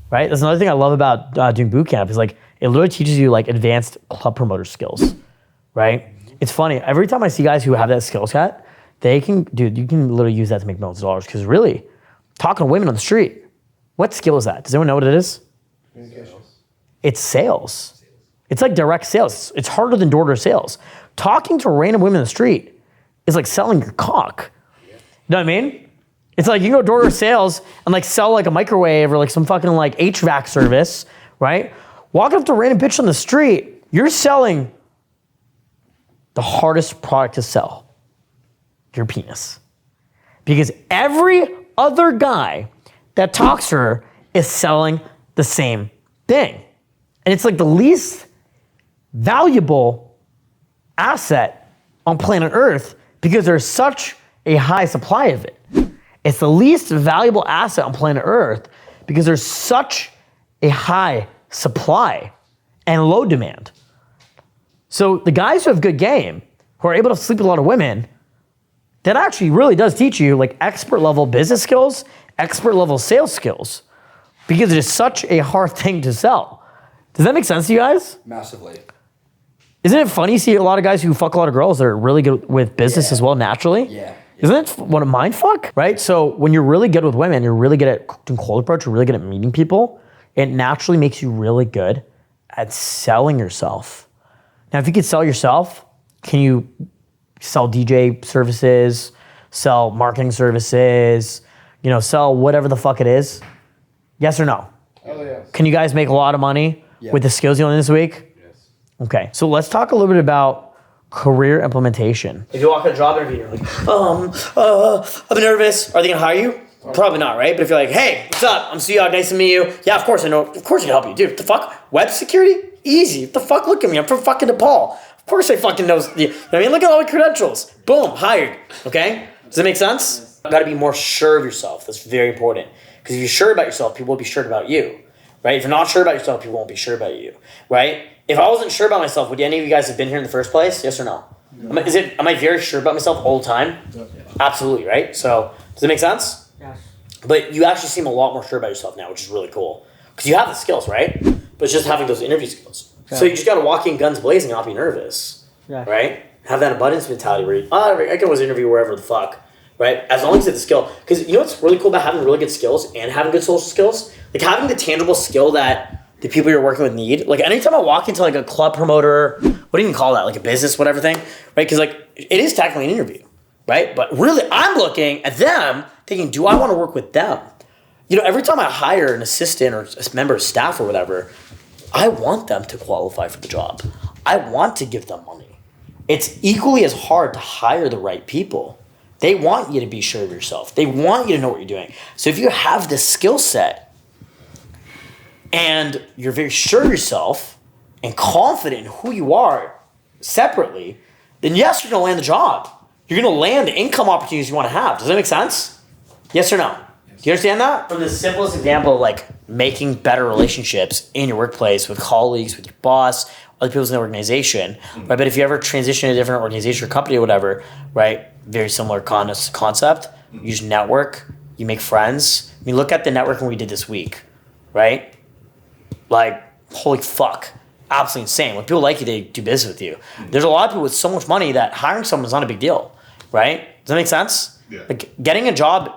right? That's another thing I love about doing boot camp is like, it literally teaches you like advanced club promoter skills, right? It's funny, every time I see guys who have that skill set, you can literally use that to make millions of dollars. Because really, talking to women on the street, what skill is that? Does anyone know what it is? It's sales. It's like direct sales. It's harder than door-to-door sales. Talking to random women in the street is like selling your cock. You know what I mean? It's like you can go door-to-door sales and like sell like a microwave or like some fucking like HVAC service, right? Walking up to a random bitch on the street, you're selling the hardest product to sell, your penis. Because every other guy that talks to her is selling the same thing. And it's like the least valuable asset on planet Earth because there's such a high supply of it. It's the least valuable asset on planet Earth because there's such a high supply and low demand. So the guys who have good game, who are able to sleep with a lot of women, that actually really does teach you like expert level business skills, expert level sales skills, because it is such a hard thing to sell. Does that make sense to you guys? Massively. Isn't it funny to see a lot of guys who fuck a lot of girls that are really good with business as well naturally? Yeah. Isn't it what a mind fuck? Right? So when you're really good with women, you're really good at doing cold approach, you're really good at meeting people, it naturally makes you really good at selling yourself. Now, if you could sell yourself, can you sell DJ services, sell marketing services, sell whatever the fuck it is? Yes or no? Oh, yes. Can you guys make a lot of money with the skills you learned this week? Yes. Okay, so let's talk a little bit about career implementation. If you walk in a job interview and you're like, I'm nervous, are they gonna hire you? Probably not, right? But if you're like, hey, what's up? I'm Suyog, nice to meet you. Yeah, of course I know. Of course I can help you. Dude, what the fuck? Web security? Easy. What the fuck? Look at me. I'm from fucking Nepal. Of course I fucking know. You know what I mean? Look at all my credentials. Boom, hired. Okay? Does that make sense? You gotta be more sure of yourself. That's very important. Because if you're sure about yourself, people will be sure about you. Right? If you're not sure about yourself, people won't be sure about you. Right? If I wasn't sure about myself, would any of you guys have been here in the first place? Yes or no? No. Am I very sure about myself all the time? Yeah. Absolutely, right? So, does it make sense? Yes. But you actually seem a lot more sure about yourself now, which is really cool. Because you have the skills, right? But it's just having those interview skills. Yeah. So you just got to walk in guns blazing and not be nervous. Yeah. Right? Have that abundance mentality where I can always interview wherever the fuck. Right? As long as you have the skill. Because you know what's really cool about having really good skills and having good social skills? Like having the tangible skill that the people you're working with need. Like anytime I walk into like a club promoter, what do you even call that? Like a business, whatever thing, right? Because like it is technically an interview, right? But really I'm looking at them thinking, do I want to work with them? Every time I hire an assistant or a member of staff or whatever, I want them to qualify for the job. I want to give them money. It's equally as hard to hire the right people. They want you to be sure of yourself. They want you to know what you're doing. So if you have this skill set, and you're very sure of yourself and confident in who you are separately, then yes, you're going to land the job. You're going to land the income opportunities you want to have. Does that make sense? Yes or no? Yes. Do you understand that? From the simplest example of like making better relationships in your workplace with colleagues, with your boss, other people in the organization, right? But if you ever transition to a different organization or company or whatever, right? Very similar concept. You just network, you make friends. I mean, look at the networking we did this week, right? Like, holy fuck, absolutely insane. When people like you, they do business with you. There's a lot of people with so much money that hiring someone is not a big deal, right? Does that make sense? Yeah. Like, getting a job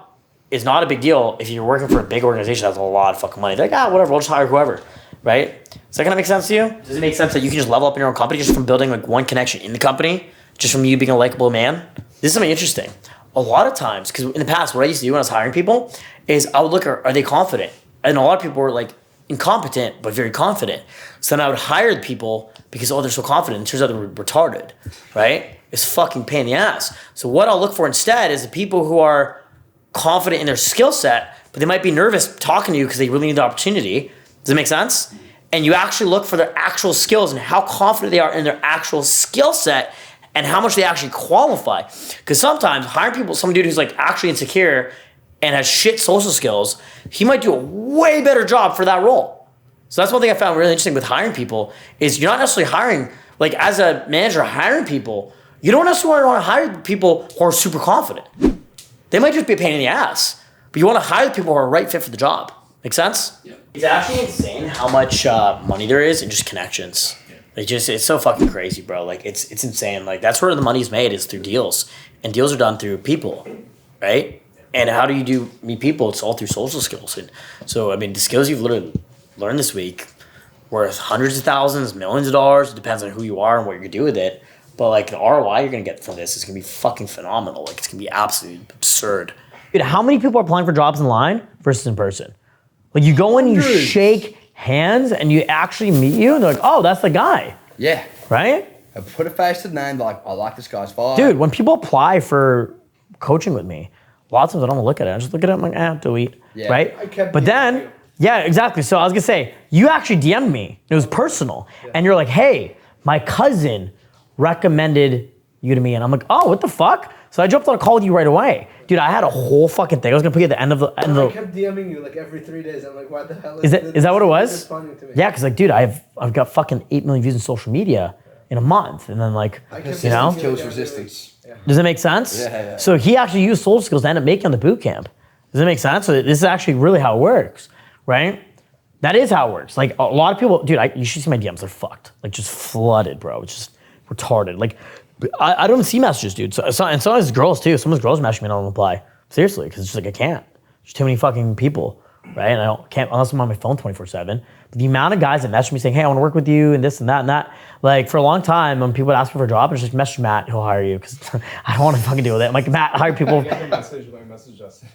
is not a big deal if you're working for a big organization that has a lot of fucking money. They're like, whatever, we'll just hire whoever, right? Does that kind of make sense to you? Does it make sense that you can just level up in your own company just from building like one connection in the company, just from you being a likable man? This is something interesting. A lot of times, because in the past, what I used to do when I was hiring people is I would look at, are they confident? And a lot of people were like, incompetent, but very confident. So then I would hire the people because, they're so confident. It turns out they're retarded, right? It's fucking pain in the ass. So what I'll look for instead is the people who are confident in their skill set, but they might be nervous talking to you because they really need the opportunity. Does that make sense? And you actually look for their actual skills and how confident they are in their actual skill set and how much they actually qualify. Because sometimes hiring people, some dude who's like actually insecure and has shit social skills, he might do a way better job for that role. So that's one thing I found really interesting with hiring people is you're not necessarily hiring, like as a manager hiring people, you don't necessarily want to hire people who are super confident. They might just be a pain in the ass, but you want to hire the people who are a right fit for the job. Make sense? Yeah. It's actually insane how much money there is in just connections. It's so fucking crazy, bro. Like it's insane. Like that's where the money's made is through deals, and deals are done through people, right? And how do you meet people? It's all through social skills. And so I mean, the skills you've literally learned this week, worth hundreds of thousands, millions of dollars. It depends on who you are and what you're gonna do with it. But like the ROI you're gonna get from this is gonna be fucking phenomenal. Like it's gonna be absolutely absurd. Dude, how many people are applying for jobs online versus in person? Like you go in and you shake hands and you actually meet you and they're like, oh, that's the guy. Yeah. Right? I put a face to the name, like, I like this guy's vibe. Dude, when people apply for coaching with me, lots of times I don't look at it. I just look at it, I'm like, delete. Yeah. Right? But then, yeah, exactly. So I was gonna say, you actually DM'd me. It was personal. Yeah. And you're like, hey, my cousin recommended you to me. And I'm like, oh, what the fuck? So I jumped on a call with you right away. Dude, I had a whole fucking thing. I was gonna put you at the end of the... I kept DMing you like every 3 days. I'm like, what the hell is that what it was? Responding to me. Yeah, because like, dude, I've got fucking 8 million views on social media in a month. And then like, you know? Kills resistance. Yeah. Does that make sense? Yeah. So he actually used social skills to end up making on the boot camp. Does that make sense? So this is actually really how it works, right? That is how it works. Like a lot of people, dude, you should see my DMs. They're fucked. Like just flooded, bro. It's just retarded. Like I don't see messages, dude. And sometimes girls too. Sometimes girls message me and I don't reply. Seriously, because it's just like I can't. There's too many fucking people, right? And can't unless I'm on my phone 24/7. But the amount of guys that message me saying, "Hey, I want to work with you," and this and that and that. Like for a long time, when people would ask me for a job, I just message Matt. He'll hire you because I don't want to fucking deal with it. I'm like, Matt, hire people. I get the message when I message Justin.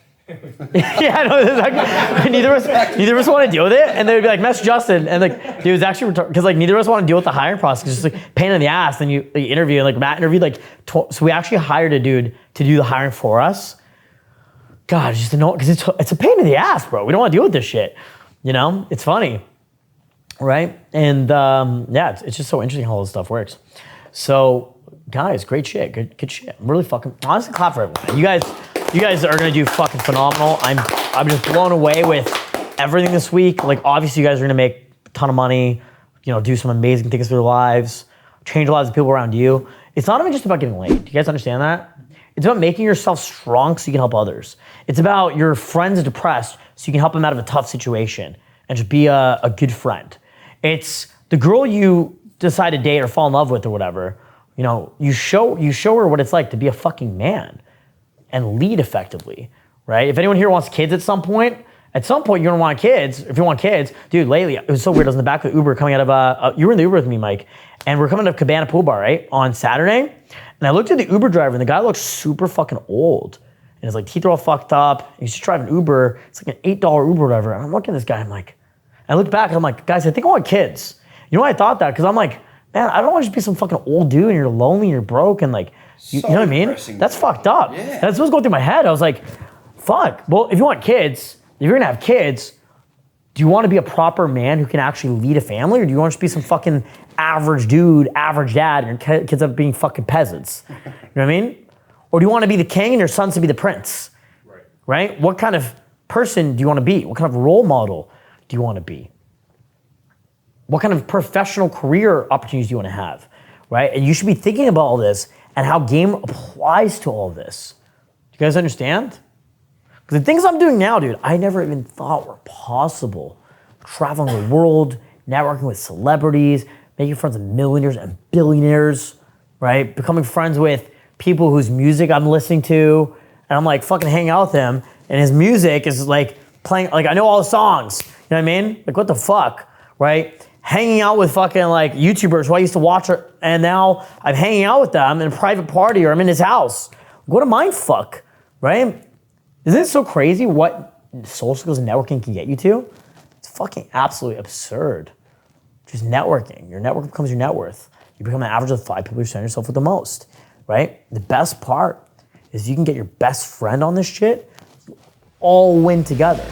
Yeah, I know. Like, neither of us want to deal with it, and they'd be like, "Message Justin," and like, dude, it's actually because like neither of us want to deal with the hiring process. It's just like pain in the ass. Then you interview, and like Matt interviewed like, so we actually hired a dude to do the hiring for us. God, just to know, because it's a pain in the ass, bro. We don't want to deal with this shit. You know, it's funny, right? And yeah, it's just so interesting how all this stuff works. So, guys, great shit, good shit. I'm really fucking honestly clap for everyone. You guys are gonna do fucking phenomenal. I'm just blown away with everything this week. Like, obviously, you guys are gonna make a ton of money. You know, do some amazing things for your lives, change the lives of people around you. It's not even just about getting laid. Do you guys understand that? It's about making yourself strong so you can help others. It's about your friends depressed so you can help them out of a tough situation and just be a good friend. It's the girl you decide to date or fall in love with or whatever, you know, you show her what it's like to be a fucking man and lead effectively, right? If anyone here wants kids at some point you're gonna want kids. If you want kids, dude, lately, it was so weird. I was in the back of the Uber coming out of, you were in the Uber with me, Mike, and we're coming to Cabana Pool Bar, right, on Saturday. And I looked at the Uber driver, and the guy looked super fucking old. And his like teeth are all fucked up. He's just driving Uber. It's like an $8 Uber driver. And I'm looking at this guy, I'm like, I look back, and I'm like, guys, I think I want kids. You know why I thought that? Because I'm like, man, I don't want to just be some fucking old dude and you're lonely and you're broke and like, you know what I mean? That's fucked up. Yeah. That's what's going through my head. I was like, fuck. Well, if you want kids, if you're gonna have kids, do you want to be a proper man who can actually lead a family, or do you want to just be some fucking average dude, average dad, and your kids up being fucking peasants? You know what I mean? Or do you want to be the king and your sons to be the prince? Right? What kind of person do you want to be? What kind of role model do you want to be? What kind of professional career opportunities do you want to have? Right? And you should be thinking about all this and how game applies to all this. Do you guys understand? Because the things I'm doing now, dude, I never even thought were possible. Traveling the world, networking with celebrities, making friends with millionaires and billionaires, right? Becoming friends with people whose music I'm listening to, and I'm like fucking hanging out with him, and his music is like playing, like I know all the songs, you know what I mean? Like what the fuck, right? Hanging out with fucking like YouTubers who I used to watch, and now I'm hanging out with them in a private party or I'm in his house. What a mind fuck, right? Isn't it so crazy what social skills and networking can get you to? It's fucking absolutely absurd. Just networking. Your network becomes your net worth. You become an average of 5 people you surround yourself with the most, right? The best part is you can get your best friend on this shit, all win together.